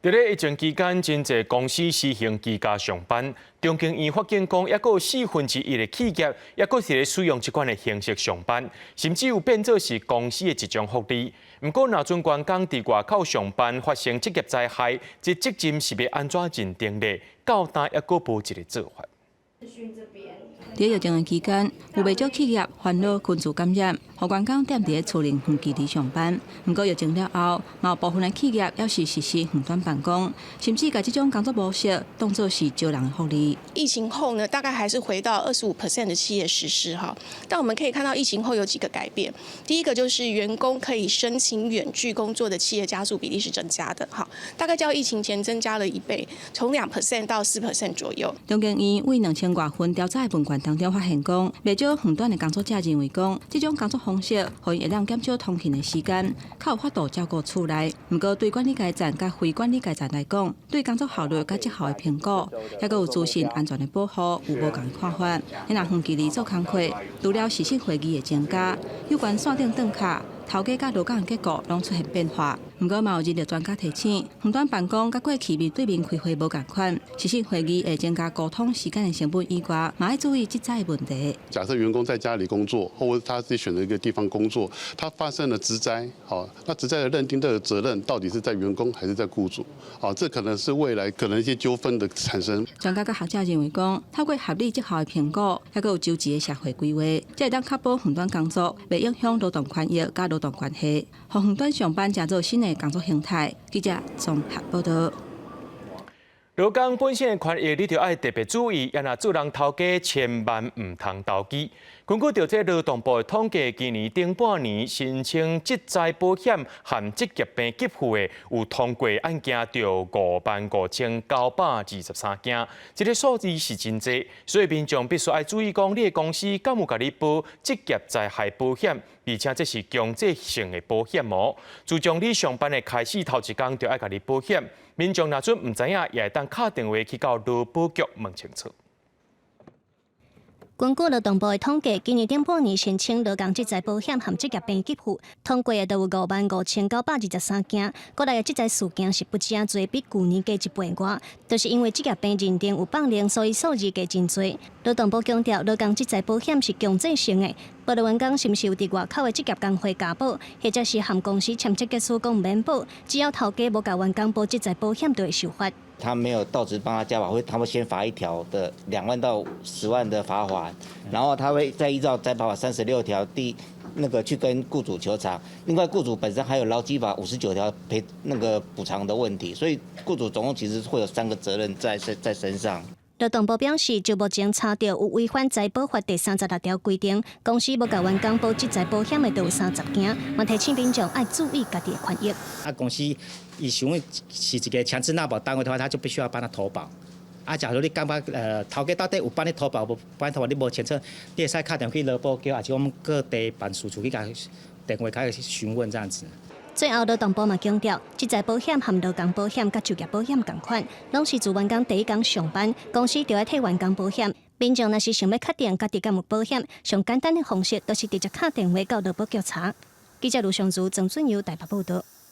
伫咧疫情期间，真侪公司实行居家上班。中经院发现讲，还有1/4的企业，还佫是咧使用这款的形式上班，甚至有变做是公司的一种福利。不过，若准员工伫外口上班发生职业灾害，这责任是要安怎认定呢？到单还佫无一个做法。在疫情期间，有袂少企业烦恼群聚感染，互员工踮伫厝内远距离上班。不过疫情了后，嘛有部分的企业也是实施远端办公，甚至把这种工作模式当作是招人的福利。疫情后呢，大概还是回到25% 的企业实施哈。但我们可以看到，疫情后有几个改变。第一个就是员工可以申请远距工作的企业家数比例是增加的哈，大概较疫情前增加了1倍，从2% 到4% 左右。中经院为2000多份调查的问卷当中发现讲，袂少远端的工作者认为讲，这种工作方式可以会让减少通勤的时间，较有法度照顾厝内。不过对管理阶层甲非管理阶层来讲，对工作效率甲绩效的评估，还有资讯安全的保护，有无同的看法。因若远距离做工课，除了时薪会议的增加，有关线顶顿卡。头家甲劳工的结果拢出现变化，不过嘛有日的专家提醒，远端办公甲过去面对面开会无共款，实时会议会增加沟通时间的成本以外，嘛要注意职灾的问题。假设员工在家里工作，或者他自己选择一个地方工作，他发生了职灾，好，那职灾的认定的责任到底是在员工还是在雇主？好，这可能是未来可能一些纠纷的产生。专家甲学者认为讲，透过合理绩效的评估，还有周期的社会规划，才会当确保远端工作袂影响劳动权益甲劳动关系，互远端上班成做新的工作形态。记者综合报道。劳工本身的权益，你就要特别注意，也若做人头家，千万唔通投机。根据着这劳动部的统计，今年顶半年申请职灾保险和职业病给付的有通过案件就55923件，这个数字是真多，所以民众必须要注意讲，你的公司敢有甲你保职业灾害保险，而且这是强制性的保险哦。自从你上班的开始头一天就要甲你保险，民众若准唔知影，也会当打电话去到劳保局问清楚。根据劳动部的统计，今年顶半年申请劳工职灾保险和职业病给付，通过的都有55923件，国内的职灾事件是不正多，比去年加1倍多。都是因为职业病认定有放零，所以数字加真多。劳动部强调，劳工职灾保险是强制性的，保劳员工是毋是有伫外口的职业工会加保，或者是和公司签约结束讲免保，只要头家无甲员工保职灾保险，就会受罚。他没有到职帮他加保，他会先罚一条的2万到10万的罚款，然后他会再依照灾保法36条去跟雇主求偿。另外，雇主本身还有劳基法59条补偿的问题，所以雇主总共其实会有3个责任在身上。劳动部表示，就目前查到有违反灾保法第36条规定，公司无甲员工保职灾保险的，都有30件，嘛提醒民众要注意家己的权益。公司以想是一个强制纳保单位的话，他就必须要帮他投保。假如你感觉头家到底有帮你投保，无帮你投保，你无清楚，你会使打电话去劳保局，还是我们各地办事处去甲电话开始询问这样子。最后，劳动部嘛强调，职灾保险和劳工保险甲就业保险同款，拢是自员工第一天上班，公司就要替员工保险。民众若是想要确定家己敢有保险，上简单的方式就是直接打电话到劳保局查。记者卢尚珠、郑俊尧台北报道。